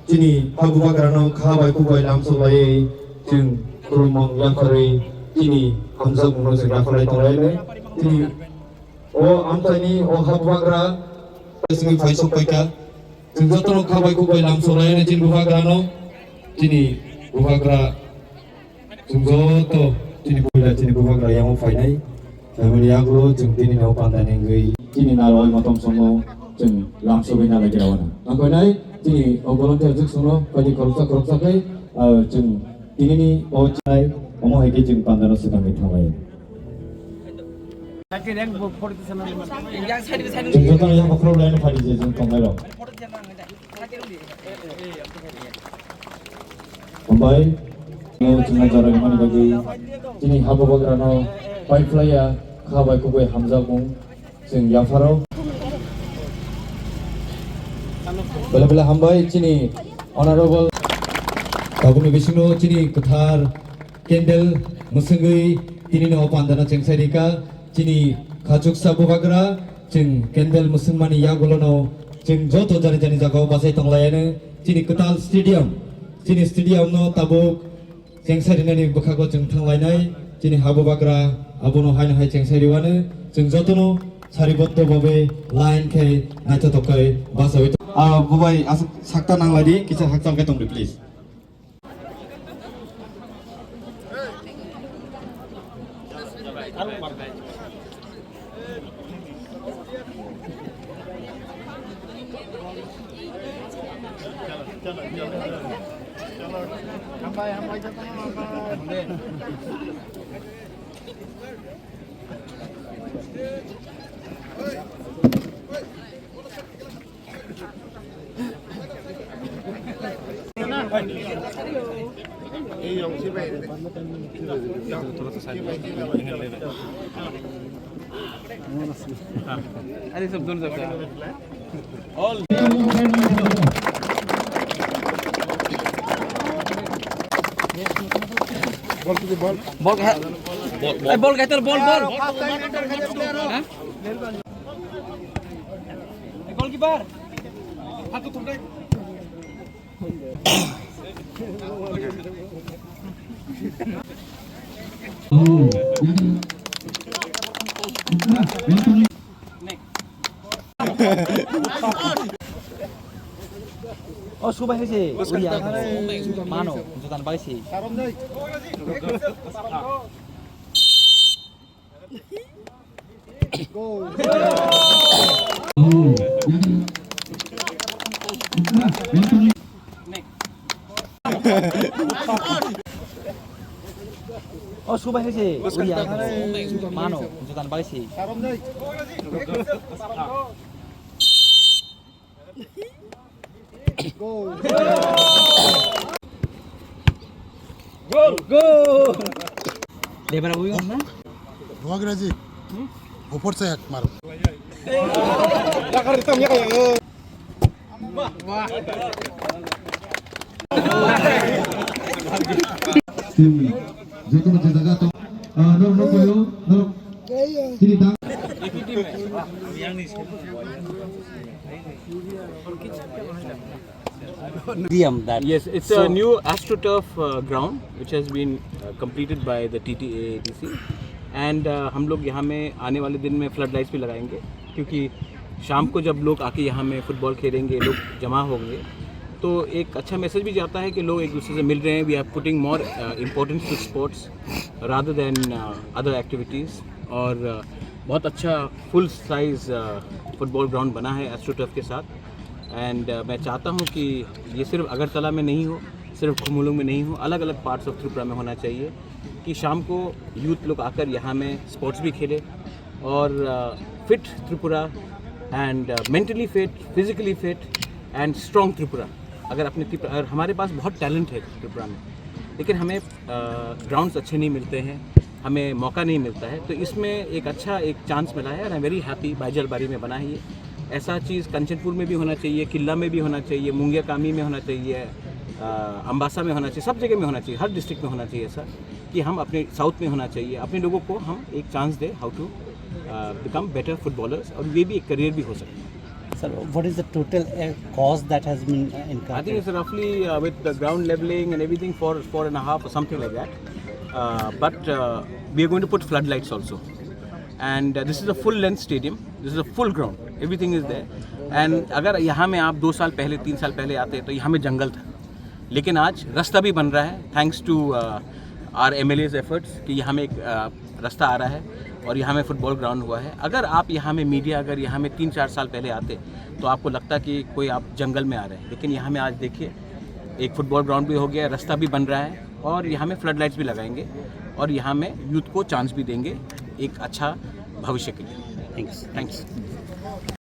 Tini Habuba Garano Kabai Kubai Lamsolai Jung Kurumong Yakari Tini Hamza Muno Jung Yakari Tonglai Tini O Amtani O Habuba Gara Singi Faisok Paika Jung Jotono Kabai Kubai Lamsolai Tini Buba Garano Tini Buba Gara Jung Joto Tini Buba Gara Yang Fainai Family Agro Jung Tini Nau Pandanengui Tini Naloi Matom Songo Jung Lamsolai Nalai Girawana Angkonai Tini volunteer jung sono padi korupsa kai jung ini ni ochai omo hege jung pandano sedang mithamai jung jotono yang bakro lain padi je jung tongai ro Mumbai jung najara mani bagi tini Habuba Garano pipeline ya khabai kubai Hamza mung jung yafaro Bela-bela hambai cini honorable Kabumi Vishnu cini Kathar Kendall Musengui tini no pandana cengsarika cini Kachuk Habuba Gara jeng Kendall Musengmani Yagolono jeng joto jani jagao basai tonglayane cini Ketal Stadium cini stadium no tabuk cengsarinani bukhago jeng tanglainai cini Habuba Gara abono hai cengsariwane jeng jotono saribotto bobe line kai naito tokai basai Bubai asuk sakta nang lagi kita hakam ketong di please. अरे सब दोनों सब all ball ball कहते हैं ball goalkeeper हाथ तो थोड़ा Oh, sudah sih. Udah. Mano, jutaan baik sih. Oh, sudah sih. Udah. Mano, jutaan baik sih. Gol. Lebar abu yang mana? Dua gerasi. Opor saya maru. Lakar hitamnya kayak. Wah. Jotono jaga to. No koyo no. Tini tang. Yes, it's a new AstroTurf ground which has been completed by the TTADC and हम लोग यहाँ में आने वाले दिन में flood lights भी लगाएंगे क्योंकि शाम को जब लोग आके यहाँ में फुटबॉल खेलेंगे लोग जमा होंगे तो एक अच्छा मैसेज भी जाता है कि लोग एक दूसरे से मिल रहे हैं. We are putting more importance to sports rather than other activities और बहुत अच्छा फुल साइज़ फुटबॉल ग्राउंड बना है एस्ट्रोटर्फ के साथ. एंड मैं चाहता हूँ कि ये सिर्फ अगरतला में नहीं हो, सिर्फ खुमुलुंग में नहीं हो, अलग अलग पार्ट्स ऑफ त्रिपुरा में होना चाहिए कि शाम को यूथ लोग आकर यहाँ में स्पोर्ट्स भी खेले और fit Tripura and mentally fit, physically fit and strong Tripura. अगर हमारे पास बहुत टैलेंट है त्रिपुरा में लेकिन हमें ग्राउंड्स अच्छे नहीं मिलते हैं, हमें मौका नहीं मिलता है, तो इसमें एक अच्छा एक चांस मिला है. I am very happy. Baijalbari में बना है ये. ऐसा चीज़ कंचनपुर में भी होना चाहिए, किला में भी होना चाहिए, मुंगिया कामी में होना चाहिए, अम्बासा में होना चाहिए, सब जगह में होना चाहिए, हर डिस्ट्रिक्ट में होना चाहिए ऐसा कि हम अपने साउथ में होना चाहिए. अपने लोगों को हम एक चांस दें how to become better footballers और ये भी एक करियर भी हो सकता है. Sir, what is the total cost that has been incurred? I think it's roughly with the ground leveling and everything 4.5 or something like that. But we are going to put floodlights also. And this is a full length stadium. This is a full ground. Everything is there. And अगर यहाँ में आप 2 साल पहले 3 साल पहले आते तो यहाँ में जंगल था, लेकिन आज रास्ता भी बन रहा है thanks to are MLA's efforts कि यहाँ में एक रास्ता आ रहा है और यहाँ में फुटबॉल ग्राउंड हुआ है। अगर आप यहाँ में मीडिया अगर यहाँ में 3-4 साल पहले आते तो आपको लगता कि कोई आप जंगल में आ रहे हैं, लेकिन यहाँ में आज देखिए एक फुटबॉल ग्राउंड भी हो गया, रास्ता भी बन रहा है और यहाँ में फ्लड लाइट्स भी लगाएंगे और यहाँ में यूथ को चांस भी देंगे एक अच्छा भविष्य के लिए। Thanks. थैंक्स।